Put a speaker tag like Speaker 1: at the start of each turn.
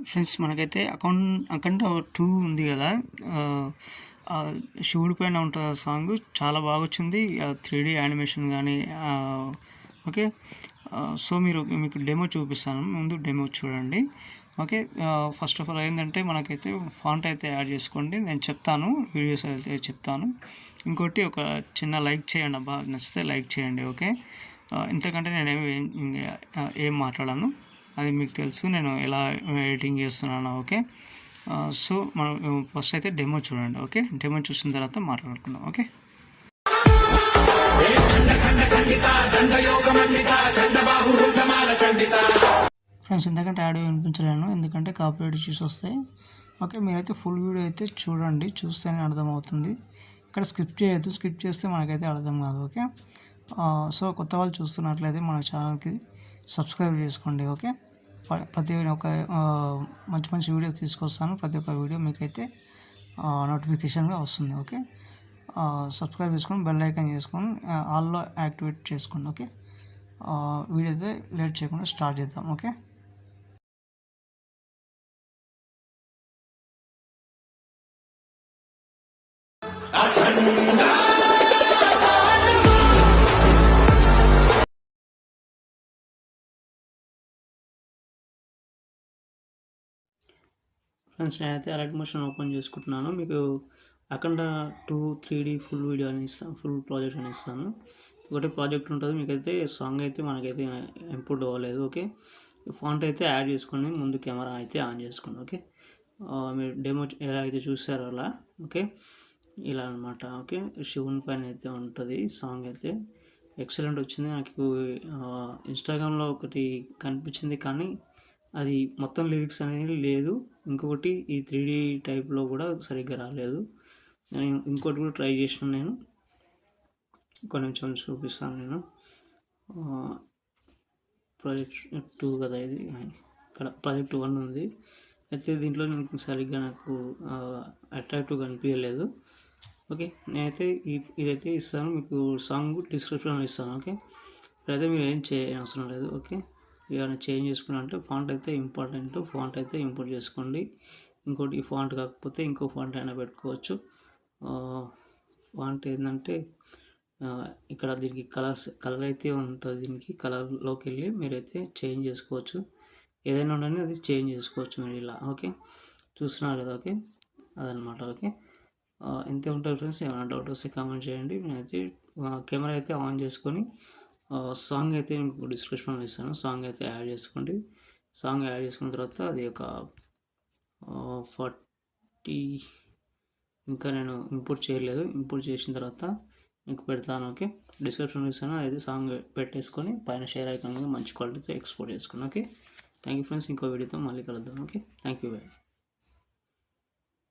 Speaker 1: Friends మనకైతే అఖండ 2 ఉంది కదా, శివుడి పైన ఉంటుంది సాంగ్, చాలా బాగా వచ్చింది. 3D యానిమేషన్ కానీ. ఓకే, సో మీకు డెమో చూపిస్తాను, ముందు డెమో చూడండి. ఓకే, ఫస్ట్ ఆఫ్ ఆల్ ఏంటంటే మనకైతే ఫాంట్ అయితే యాడ్ చేసుకోండి, నేను చెప్తాను, వీడియోస్ అయితే చెప్తాను. ఇంకోటి ఒక చిన్న లైక్ చేయండి అబ్బా, నచ్చితే లైక్ చేయండి. ఓకే, ఇంతకంటే నేను ఏం మాట్లాడాను, అది మీకు తెలుసు, నేను ఎలా ఎడిటింగ్ చేస్తున్నాను. ఓకే, సో మనం ఫస్ట్ అయితే డెమో చూడండి. ఓకే, డెమో చూసిన తర్వాత మాట్లాడుకుందాం. ఓకే ఫ్రెండ్స్, ఇంతకంటే ఆడియో వినిపించలేను, ఎందుకంటే కాపీరైట్ ఇష్యూస్ వస్తాయి. ఓకే, మీరైతే ఫుల్ వీడియో అయితే చూడండి, చూస్తేనే అర్థమవుతుంది. ఇక్కడ స్కిప్ చేయొద్దు, స్కిప్ చేస్తే మనకైతే అర్థం కాదు. ఓకే, సో కొత్త వాళ్ళు చూస్తున్నట్లయితే మన ఛానల్కి సబ్స్క్రైబ్ చేసుకోండి. ఓకే, ప్రతి ఒక్క మంచి మంచి వీడియోస్ తీసుకొస్తాను, ప్రతి ఒక్క వీడియో మీకైతే నోటిఫికేషన్గా వస్తుంది. ఓకే, సబ్స్క్రైబ్ చేసుకొని బెల్ ఐకాన్ చేసుకొని ఆల్లో యాక్టివేట్ చేసుకోండి. ఓకే, వీడియో అయితే లేట్ చేయకుండా స్టార్ట్ చేద్దాం. ఓకే, ఫ్రెండ్స్, నేనైతే అలర్ట్ మోషన్ ఓపెన్ చేసుకుంటున్నాను. మీకు అఖండ 2 3D ఫుల్ వీడియో అని ఇస్తాను, ఫుల్ ప్రాజెక్ట్ అని ఇస్తాను. ఒకటి ప్రాజెక్ట్ ఉంటుంది, మీకైతే సాంగ్ అయితే మనకైతే ఇంపోర్ట్ అవ్వలేదు. ఓకే, ఫాంట్ అయితే యాడ్ చేసుకోండి, ముందు కెమెరా అయితే ఆన్ చేసుకోండి. ఓకే, మీరు డెమో ఎలా అయితే చూసారో అలా. ఓకే, ఇలా అనమాట. ఓకే, శివుని పైన అయితే ఉంటుంది సాంగ్, అయితే ఎక్సలెంట్ వచ్చింది. నాకు ఇన్స్టాగ్రామ్లో ఒకటి కనిపించింది, కానీ అది మొత్తం లిరిక్స్ అనేది లేదు. ఇంకొకటి ఈ 3D టైప్లో కూడా సరిగ్గా రాలేదు. నేను ఇంకోటి కూడా ట్రై చేసిన, నేను కొంచెం చూపిస్తాను. నేను ప్రాజెక్ట్ 2 కదా ఇది, ఇక్కడ ప్రాజెక్ట్ 1 ఉంది. అయితే దీంట్లో నాకు సరిగ్గా నాకు అట్రాక్టివ్గా అనిపించలేదు. ఓకే, నేనైతే ఇదైతే ఇస్తాను, మీకు సాంగ్ డిస్క్రిప్షన్లో ఇస్తాను. ఓకే, ఇప్పుడైతే మీరు ఏం అవసరం లేదు. ఓకే, ఏమైనా చేంజ్ చేసుకున్నారంటే ఫాంట్ అయితే ఇంపార్టెంట్, ఫాంట్ అయితే ఇంపోర్ట్ చేసుకోండి. ఇంకోటి ఈ ఫాంట్ కాకపోతే ఇంకో ఫాంట్ అయినా పెట్టుకోవచ్చు. ఫాంట్ ఏంటంటే ఇక్కడ దీనికి కలర్ అయితే ఉంటుంది, దీనికి కలర్లోకి వెళ్ళి మీరైతే చేంజ్ చేసుకోవచ్చు, ఏదైనా ఉండని అది చేంజ్ చేసుకోవచ్చు మీరు ఇలా. ఓకే, చూస్తున్నారు కదా. ఓకే, అదనమాట. ఓకే, ఇంతే ఉంటుంది ఫ్రెండ్స్. ఏమైనా డౌట్ వస్తే కామెంట్ చేయండి. నేనైతే కెమెరా అయితే ఆన్ చేసుకొని సాంగ్ అయితే మీకు డిస్క్రిప్షన్లో ఇస్తాను, సాంగ్ అయితే యాడ్ చేసుకోండి. సాంగ్ యాడ్ చేసుకున్న తర్వాత అది ఒక 40 ఇంకా నేను ఇంపోర్ట్ చేయలేదు, ఇంపోర్ట్ చేసిన తర్వాత మీకు పెడతాను. ఓకే, డిస్క్రిప్షన్లో ఇస్తాను, అయితే సాంగ్ పెట్టేసుకొని పైన షేర్ ఐకాన్ మంచి క్వాలిటీతో ఎక్స్పోర్ట్ చేసుకోండి. ఓకే, థ్యాంక్ యూ ఫ్రెండ్స్, ఇంకో వీడియోతో మళ్ళీ కలుద్దాం. Okay, thank you very much.